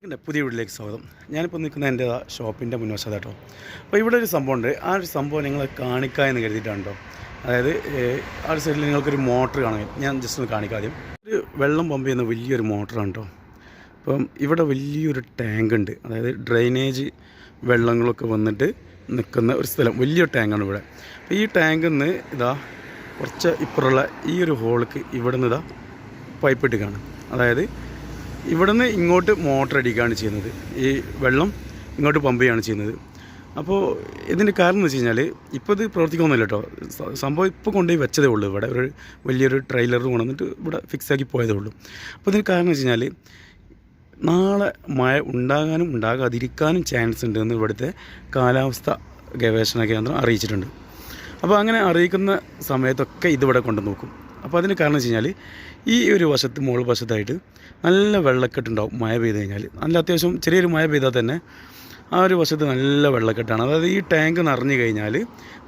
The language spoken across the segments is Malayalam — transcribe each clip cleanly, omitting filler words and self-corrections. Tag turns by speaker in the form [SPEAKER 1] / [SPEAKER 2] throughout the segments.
[SPEAKER 1] എൻ്റെ പുതിയ വീട്ടിലേക്ക് സ്വാഗതം. ഞാനിപ്പോൾ നിൽക്കുന്ന എൻ്റെ ഷോപ്പിൻ്റെ മുൻവശത്ത് കേട്ടോ. അപ്പോൾ ഇവിടെ ഒരു സംഭവമുണ്ട്. ആ ഒരു സംഭവം നിങ്ങളെ കാണിക്കുക എന്ന് കരുതിയിട്ടാണ് കേട്ടോ. അതായത് ആ ഒരു സൈഡിൽ നിങ്ങൾക്കൊരു മോട്ടർ കാണാൻ, ഞാൻ ജസ്റ്റ് ഒന്ന് കാണിക്കാം. ആദ്യം ഒരു വെള്ളം പമ്പ് ചെയ്യുന്ന വലിയൊരു മോട്ടറാണ് കേട്ടോ. അപ്പം ഇവിടെ വലിയൊരു ടാങ്ക് ഉണ്ട്. അതായത് ഡ്രെയിനേജ് വെള്ളങ്ങളൊക്കെ വന്നിട്ട് നിൽക്കുന്ന ഒരു സ്ഥലം, വലിയൊരു ടാങ്കാണ് ഇവിടെ. അപ്പോൾ ഈ ടാങ്കിൽ നിന്ന് കുറച്ച് ഇപ്പുറമുള്ള ഈ ഒരു ഹോൾക്ക് ഇവിടെ നിന്ന് പൈപ്പ് ഇട്ടിക്കാണ്. അതായത് ഇവിടുന്ന് ഇങ്ങോട്ട് മോട്ടർ അടിക്കുകയാണ് ചെയ്യുന്നത്. ഈ വെള്ളം ഇങ്ങോട്ട് പമ്പ് ചെയ്യുകയാണ് ചെയ്യുന്നത്. അപ്പോൾ ഇതിൻ്റെ കാരണം എന്ന് വെച്ച് കഴിഞ്ഞാൽ ഇപ്പോൾ ഇത് പ്രവർത്തിക്കൊന്നുമില്ല കേട്ടോ. സംഭവം ഇപ്പോൾ കൊണ്ടുപോയി വെച്ചതേ ഉള്ളൂ. ഇവിടെ ഒരു വലിയൊരു ട്രെയിലർ കൊണ്ടുവന്നിട്ട് ഇവിടെ ഫിക്സാക്കി പോയതേ ഉള്ളൂ. അപ്പോൾ ഇതിന് കാരണം എന്ന് വെച്ച് കഴിഞ്ഞാൽ നാളെ മഴ ഉണ്ടാകാനും ഉണ്ടാകാതിരിക്കാനും ചാൻസ് ഉണ്ടെന്ന് ഇവിടുത്തെ കാലാവസ്ഥ ഗവേഷണ കേന്ദ്രം അറിയിച്ചിട്ടുണ്ട്. അപ്പോൾ അങ്ങനെ അറിയിക്കുന്ന സമയത്തൊക്കെ ഇതിവിടെ കൊണ്ടു നോക്കും. അപ്പോൾ അതിന് കാരണം വെച്ച് കഴിഞ്ഞാൽ ഈ ഒരു വശത്ത് മുകൾ വശത്തായിട്ട് നല്ല വെള്ളക്കെട്ടുണ്ടാവും. മഴ പെയ്ത് കഴിഞ്ഞാൽ നല്ല അത്യാവശ്യം ചെറിയൊരു മഴ പെയ്താൽ തന്നെ ആ ഒരു വശത്ത് നല്ല വെള്ളക്കെട്ടാണ്. അതായത് ഈ ടാങ്ക് നിറഞ്ഞു കഴിഞ്ഞാൽ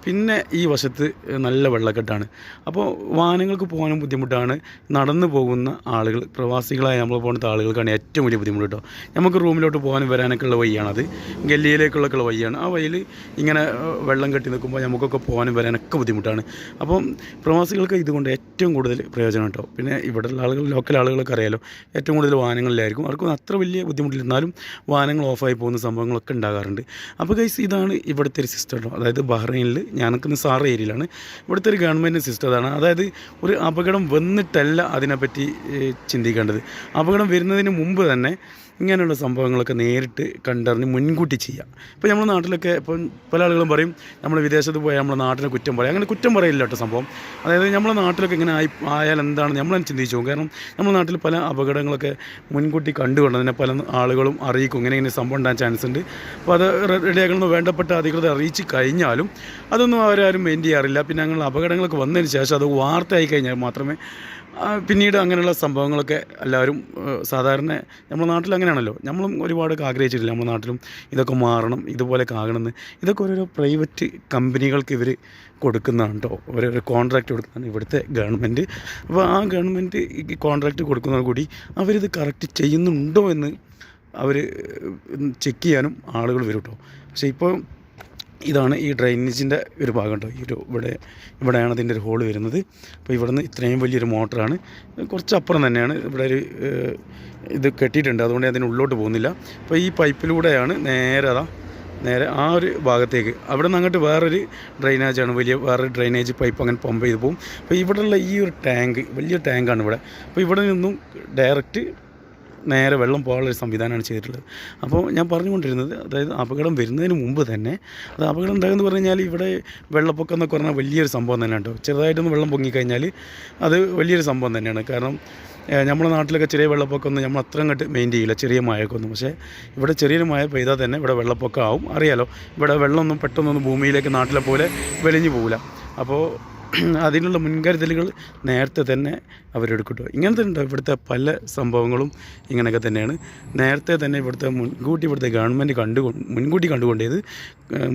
[SPEAKER 1] പിന്നെ ഈ വശത്ത് നല്ല വെള്ളക്കെട്ടാണ്. അപ്പോൾ വാഹനങ്ങൾക്ക് പോകാനും ബുദ്ധിമുട്ടാണ്. നടന്നു പോകുന്ന ആളുകൾ, പ്രവാസികളായ നമ്മൾ പോകുന്ന ആളുകൾക്കാണ് ഏറ്റവും വലിയ ബുദ്ധിമുട്ട് കേട്ടോ. നമുക്ക് റൂമിലോട്ട് പോകാനും വരാനൊക്കെ ഉള്ള വഴിയാണത്. ഗല്ലിയിലേക്കുള്ള വഴിയാണ്. ആ വഴിയിൽ ഇങ്ങനെ വെള്ളം കെട്ടി നിൽക്കുമ്പോൾ നമുക്കൊക്കെ പോകാനും വരാനൊക്കെ ബുദ്ധിമുട്ടാണ്. അപ്പം പ്രവാസികൾക്ക് ഇതുകൊണ്ട് ഏറ്റവും കൂടുതൽ പ്രയോജനം കേട്ടോ. പിന്നെ ഇവിടെയുള്ള ആളുകൾ, ലോക്കൽ ആളുകളൊക്കെ അറിയാലോ, ഏറ്റവും കൂടുതൽ വാഹനങ്ങളിലായിരിക്കും. അവർക്കും അത്ര വലിയ ബുദ്ധിമുട്ടില്ല. എന്നാലും വാഹനങ്ങൾ ഓഫായി പോകുന്ന സംഭവങ്ങളൊക്കെ ഉണ്ടാകാറുണ്ട്. അപ്പോൾ ഗൈസ്, ഇതാണ് ഇവിടുത്തെ ഒരു സിസ്റ്റം കേട്ടോ. അതായത് ബഹ്റൈനിൽ ഞാൻ നിൽക്കുന്ന സാർ ഏരിയയിലാണ്. ഇവിടുത്തെ ഒരു ഗവൺമെൻറ് സിസ്റ്റം അതാണ്. അതായത് ഒരു അപകടം വന്നിട്ടല്ല അതിനെപ്പറ്റി ചിന്തിക്കേണ്ടത്. അപകടം വരുന്നതിന് മുമ്പ് തന്നെ ഇങ്ങനെയുള്ള സംഭവങ്ങളൊക്കെ നേരിട്ട് കണ്ടറിഞ്ഞ് മുൻകൂട്ടി ചെയ്യാം. ഇപ്പോൾ നമ്മുടെ നാട്ടിലൊക്കെ ഇപ്പം പല ആളുകളും പറയും നമ്മൾ വിദേശത്ത് പോയാൽ നമ്മുടെ നാട്ടിനെ കുറ്റം പറയും. അങ്ങനെ കുറ്റം പറയില്ല കേട്ടോ സംഭവം. അതായത് നമ്മുടെ നാട്ടിലൊക്കെ ഇങ്ങനെ ആയാൽ എന്താണ് നമ്മൾ ചിന്തിച്ചു പോകും. കാരണം നമ്മുടെ നാട്ടിൽ പല അപകടങ്ങളൊക്കെ മുൻകൂട്ടി കണ്ടുകൊണ്ട് തന്നെ പല ആളുകളും അറിയിക്കും ഇങ്ങനെ സംഭവം ഉണ്ടാകാൻ ചാൻസ് ഉണ്ട്. അപ്പോൾ അത് റെഡിയാക്കണമെന്ന് വേണ്ടപ്പെട്ട അധികൃതർ അറിയിച്ച് കഴിഞ്ഞാലും അതൊന്നും അവരാരും മെയിൻ ചെയ്യാറില്ല. പിന്നെ അങ്ങനെ അപകടങ്ങളൊക്കെ വന്നതിന് ശേഷം അത് വാർത്തയായി കഴിഞ്ഞാൽ മാത്രമേ പിന്നീട് അങ്ങനെയുള്ള സംഭവങ്ങളൊക്കെ എല്ലാവരും സാധാരണ നമ്മുടെ നാട്ടിൽ അങ്ങനെയാണല്ലോ. നമ്മളും ഒരുപാട് ആഗ്രഹിച്ചിട്ടില്ല നമ്മുടെ നാട്ടിലും ഇതൊക്കെ മാറണം, ഇതുപോലെയൊക്കെ ആകണമെന്ന്. ഇതൊക്കെ ഓരോരോ പ്രൈവറ്റ് കമ്പനികൾക്ക് ഇവർ കൊടുക്കുന്നതാണ് കേട്ടോ. ഓരോരോ കോൺട്രാക്റ്റ് കൊടുക്കുന്നതാണ് ഇവിടുത്തെ ഗവൺമെൻറ്. അപ്പോൾ ആ ഗവൺമെൻറ് ഈ കോൺട്രാക്റ്റ് കൊടുക്കുന്നതോട് കൂടി അവരിത് കറക്റ്റ് ചെയ്യുന്നുണ്ടോ എന്ന് അവർ ചെക്ക് ചെയ്യാനും ആളുകൾ വരും കേട്ടോ. പക്ഷേ ഇപ്പോൾ ഇതാണ് ഈ ഡ്രെയിനേജിൻ്റെ ഒരു ഭാഗം കേട്ടോ. ഈ ഒരു ഇവിടെയാണ് അതിൻ്റെ ഒരു ഹോള് വരുന്നത്. അപ്പോൾ ഇവിടുന്ന് ഇത്രയും വലിയൊരു മോട്ടറാണ്. കുറച്ചപ്പുറം തന്നെയാണ് ഇവിടെ ഒരു ഇത് കെട്ടിയിട്ടുണ്ട്. അതുകൊണ്ട് അതിന് ഉള്ളോട്ട് പോകുന്നില്ല. അപ്പോൾ ഈ പൈപ്പിലൂടെയാണ് നേരെ ആ ഒരു ഭാഗത്തേക്ക്, അവിടെ നിന്ന് അങ്ങോട്ട് വേറൊരു ഡ്രെയിനേജാണ്, വേറൊരു ഡ്രെയിനേജ് പൈപ്പ് അങ്ങനെ പമ്പ് ചെയ്ത് പോകും. അപ്പോൾ ഇവിടെയുള്ള ഈ ഒരു ടാങ്ക് വലിയ ടാങ്കാണ് ഇവിടെ. അപ്പോൾ ഇവിടെ നിന്നും ഡയറക്റ്റ് നേരെ വെള്ളം പോകാനുള്ളൊരു സംവിധാനമാണ് ചെയ്തിട്ടുള്ളത്. അപ്പോൾ ഞാൻ പറഞ്ഞുകൊണ്ടിരുന്നത്, അതായത് അപകടം വരുന്നതിന് മുമ്പ് തന്നെ, അത് അപകടം ഉണ്ടാകുമെന്ന് പറഞ്ഞു കഴിഞ്ഞാൽ ഇവിടെ വെള്ളപ്പൊക്കം എന്നൊക്കെ പറഞ്ഞാൽ വലിയൊരു സംഭവം തന്നെയാണ് കേട്ടോ. ചെറുതായിട്ടൊന്ന് വെള്ളം പൊങ്ങിക്കഴിഞ്ഞാൽ അത് വലിയൊരു സംഭവം തന്നെയാണ്. കാരണം നമ്മുടെ നാട്ടിലൊക്കെ ചെറിയ വെള്ളപ്പൊക്കമൊന്നും നമ്മൾ അത്ര അങ്ങോട്ട് മെയിൻ ചെയ്യില്ല, ചെറിയ മഴയൊക്കൊന്നും. പക്ഷേ ഇവിടെ ചെറിയൊരു മഴ പെയ്താൽ തന്നെ ഇവിടെ വെള്ളപ്പൊക്കം ആവും. അറിയാലോ, ഇവിടെ വെള്ളമൊന്നും പെട്ടെന്നൊന്നും ഭൂമിയിലേക്ക് നാട്ടിലെ പോലെ വെളിഞ്ഞു പോകില്ല. അപ്പോൾ അതിനുള്ള മുൻകരുതലുകൾ നേരത്തെ തന്നെ അവരെടുക്കട്ടോ. ഇങ്ങനത്തെ ഉണ്ടോ ഇവിടുത്തെ പല സംഭവങ്ങളും ഇങ്ങനെയൊക്കെ തന്നെയാണ്. നേരത്തെ തന്നെ ഇവിടുത്തെ ഗവൺമെൻറ് മുൻകൂട്ടി കണ്ടുകൊണ്ടത്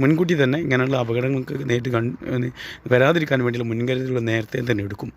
[SPEAKER 1] മുൻകൂട്ടി തന്നെ ഇങ്ങനെയുള്ള അപകടങ്ങൾക്ക് നേരിട്ട് വരാതിരിക്കാൻ വേണ്ടിയുള്ള മുൻകരുതലുകൾ നേരത്തെ തന്നെ എടുക്കും.